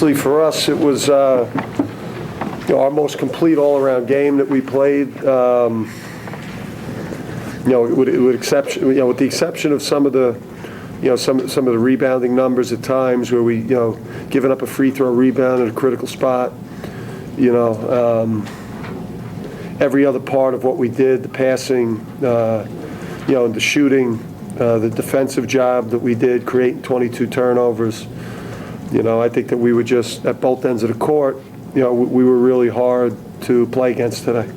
obviously for us it was our most complete all-around game that we played. With the exception of some of the some of the rebounding numbers at times where we giving up a free throw rebound at a critical spot. Every other part of what we did, the passing, and the shooting, the defensive job that we did, creating 22 turnovers. I think that we were just at both ends of the court. We were really hard to play against today.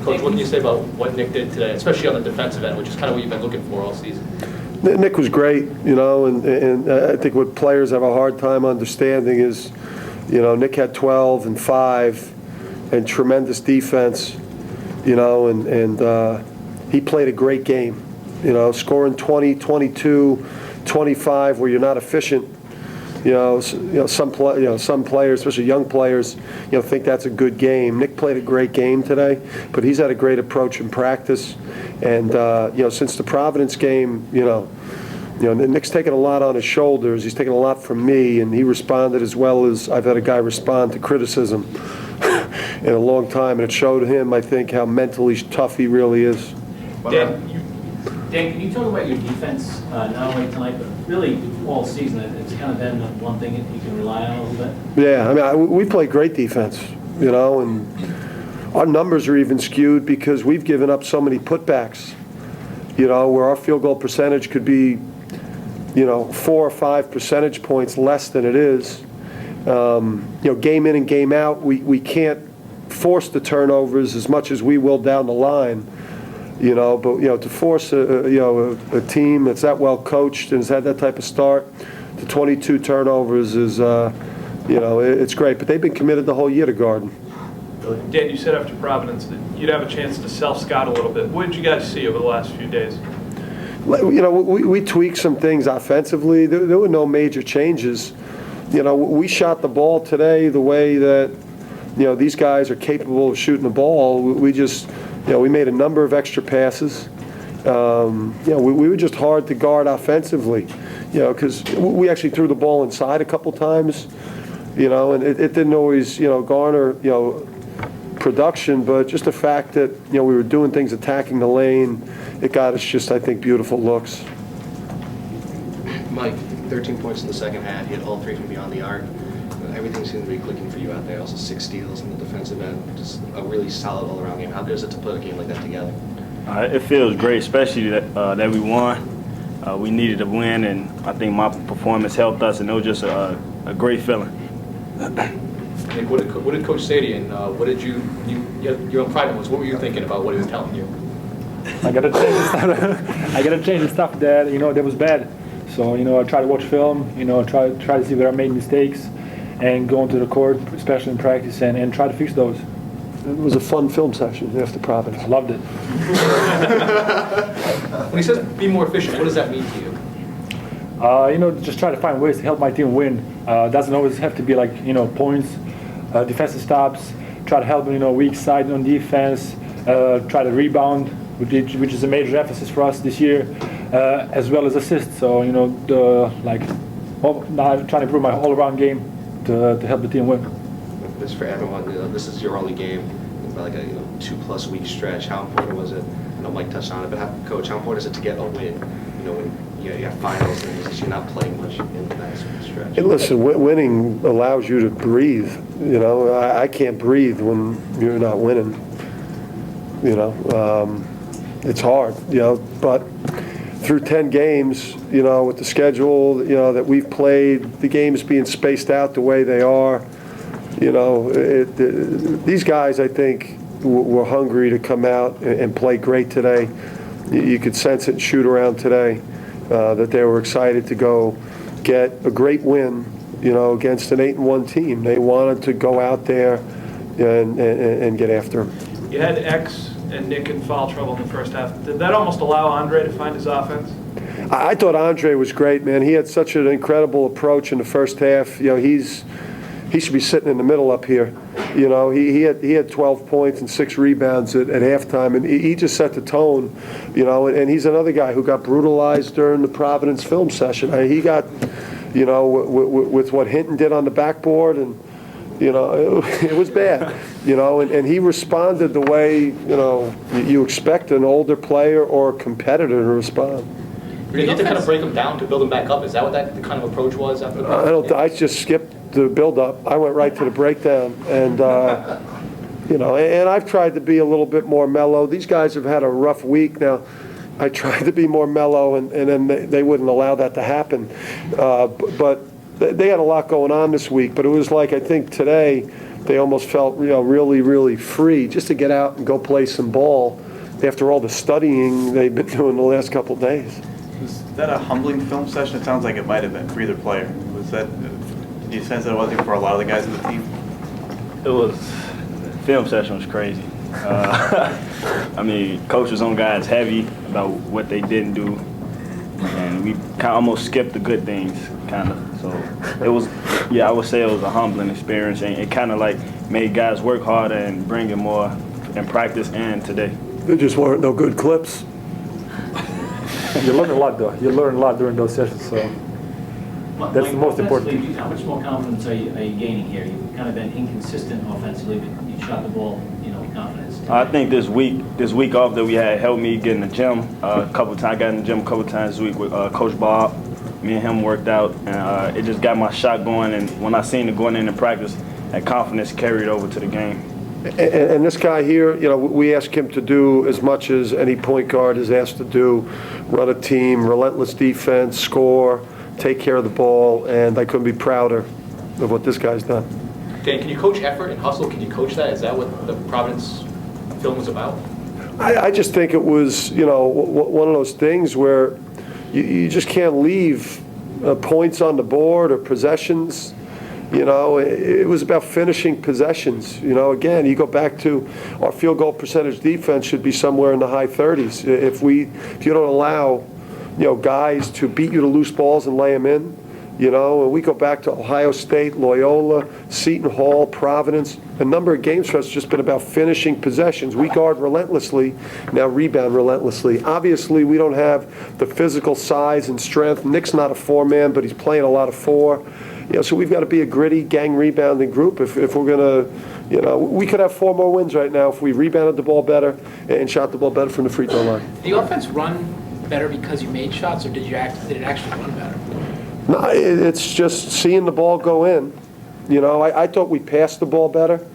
Coach, what can you say about what Nick did today, especially on the defensive end, which is kind of what you've been looking for all season? Nick was great, and I think what players have a hard time understanding is, Nick had 12 and 5 and tremendous defense, and he played a great game, scoring 20, 22, 25 where you're not efficient. Some players, especially young players, think that's a good game. Nick played a great game today, but he's had a great approach in practice. And since the Providence game, Nick's taken a lot on his shoulders. He's taken a lot from me, and he responded as well as I've had a guy respond to criticism in a long time. And it showed him, I think, how mentally tough he really is. Dan, can you talk about your defense, not only tonight, but really all season? It's kind of been one thing that you can rely on a little bit? Yeah, we play great defense, and our numbers are even skewed because we've given up so many putbacks, where our field goal percentage could be, 4 or 5 percentage points less than it is. Game in and game out, we can't force the turnovers as much as we will down the line. But to force a team that's that well coached and has had that type of start to 22 turnovers is it's great. But they've been committed the whole year to Garden. Dan, you said after Providence that you'd have a chance to self-scout a little bit. What did you guys see over the last few days? We tweaked some things offensively. There were no major changes. We shot the ball today the way that these guys are capable of shooting the ball. We just we made a number of extra passes. We were just hard to guard offensively, because we actually threw the ball inside a couple times, and it didn't always, garner, production, but just the fact that, we were doing things attacking the lane, it got us just, I think, beautiful looks. Mike, 13 points in the second half. You had all three from beyond the arc. Everything seemed to be clicking for you out there. Also 6 steals in the defensive end. Just a really solid all-around game. How good is it to put a game like that together? It feels great, especially that we won. We needed a win, and I think my performance helped us, and it was just a great feeling. Nick, what did Coach say to you, and what did your own private ones, what were you thinking about what he was telling you? I gotta change the stuff. I gotta change the stuff that that was bad. So I try to watch film. Try to see where I made mistakes, and go onto the court, especially in practice, and try to fix those. It was a fun film session after Providence. I loved it. When he says be more efficient, what does that mean to you? Just try to find ways to help my team win. Doesn't always have to be like points, defensive stops. Try to help weak side on defense. Try to rebound, which is a major emphasis for us this year, as well as assists. So now I'm trying to improve my all-around game to help the team win. This for everyone. This is your only game in like a 2+ week stretch. How important was it? I know Mike touched on it, but Coach, how important is it to get a win? When you have finals and you're not playing much in that stretch. Hey, listen, winning allows you to breathe. I can't breathe when you're not winning. It's hard. But through 10 games, with the schedule, that we've played, the games being spaced out the way they are, these guys, I think, were hungry to come out and play great today. You could sense it and shoot around today, that they were excited to go get a great win, against an 8-1 team. They wanted to go out there and get after them. You had X and Nick in foul trouble in the first half. Did that almost allow Andre to find his offense? I thought Andre was great, man. He had such an incredible approach in the first half. He should be sitting in the middle up here. You know, he had 12 points and 6 rebounds at halftime, and he just set the tone, you know, and he's another guy who got brutalized during the Providence film session. I mean, he got, you know, with what Hinton did on the backboard, and, you know, it was bad, you know, and he responded the way, you know, you expect an older player or competitor to respond. Did you have to kind of break them down to build them back up? Is that what the kind of approach was after the I just skipped the build-up. I went right to the breakdown, and you know, and I've tried to be a little bit more mellow. These guys have had a rough week now. I tried to be more mellow, and then they wouldn't allow that to happen. But they had a lot going on this week. But it was like, I think today they almost felt, you know, really, really free just to get out and go play some ball after all the studying they've been doing the last couple of days. Was that a humbling film session? It sounds like it might have been for either player. Was that, do you sense that it wasn't for a lot of the guys in the team? It was, film session was crazy. I mean, coach was on guys heavy about what they didn't do, and we kind of almost skipped the good things, kind of. So it was, yeah, I would say it was a humbling experience, and it kind of like made guys work harder and bring it more in practice and today. There just weren't no good clips. You learn a lot, though. You learn a lot during those sessions, so that's the most important thing. How much more confidence are you gaining here? You've kind of been inconsistent offensively, but you shot the ball, you know, with confidence. I think this week off that we had helped me get in the gym a couple times. I got in the gym a couple times this week with Coach Bob. Me and him worked out, and it just got my shot going. And when I seen it going into practice, that confidence carried over to the game. And this guy here, you know, we ask him to do as much as any point guard is asked to do: run a team, relentless defense, score, take care of the ball, and I couldn't be prouder of what this guy's done. Dan, can you coach effort and hustle? Can you coach that? Is that what the Providence film was about? I just think it was, you know, one of those things where you just can't leave points on the board or possessions. You know, it was about finishing possessions. You know, again, you go back to our field goal percentage defense should be somewhere in the high 30s. If you don't allow, you know, guys to beat you to loose balls and lay them in, you know, and we go back to Ohio State, Loyola, Seton Hall, Providence. A number of games for us has just been about finishing possessions. We guard relentlessly, now rebound relentlessly. Obviously, we don't have the physical size and strength. Nick's not a 4-man, but he's playing a lot of 4. You know, so we've got to be a gritty, gang rebounding group if we're going to, you know, we could have 4 more wins right now if we rebounded the ball better and shot the ball better from the free throw line. Did the offense run better because you made shots, or did it actually run better? No, it's just seeing the ball go in. You know, I thought we passed the ball better,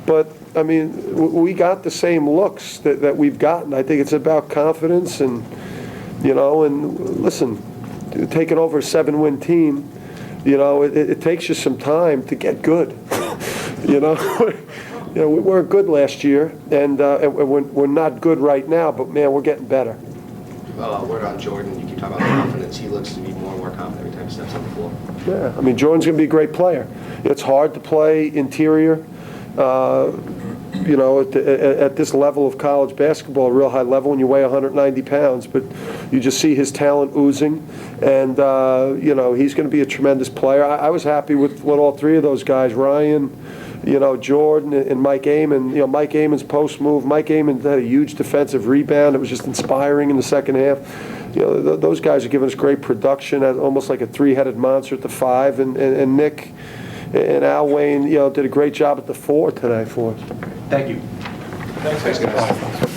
but, I mean, we got the same looks that we've gotten. I think it's about confidence and, you know, and listen, taking over a 7-win team, you know, it takes you some time to get good. You know, we weren't good last year, and we're not good right now. But man, we're getting better. Word on Jordan. You keep talking about confidence. He looks to be more and more confident every time he steps on the floor. Yeah, I mean, Jordan's going to be a great player. It's hard to play interior. You know, at this level of college basketball, a real high level, when you weigh 190 pounds, but you just see his talent oozing, and, you know, he's going to be a tremendous player. I was happy with what all 3 of those guys, Ryan, you know, Jordan and Mike Amon. You know, Mike Amon's post move. Mike Amon had a huge defensive rebound. It was just inspiring in the second half. You know, those guys are giving us great production, almost like a 3-headed monster at the 5, and Nick and Al Wayne, you know, did a great job at the 4 today for us. Thank you. Thanks, guys.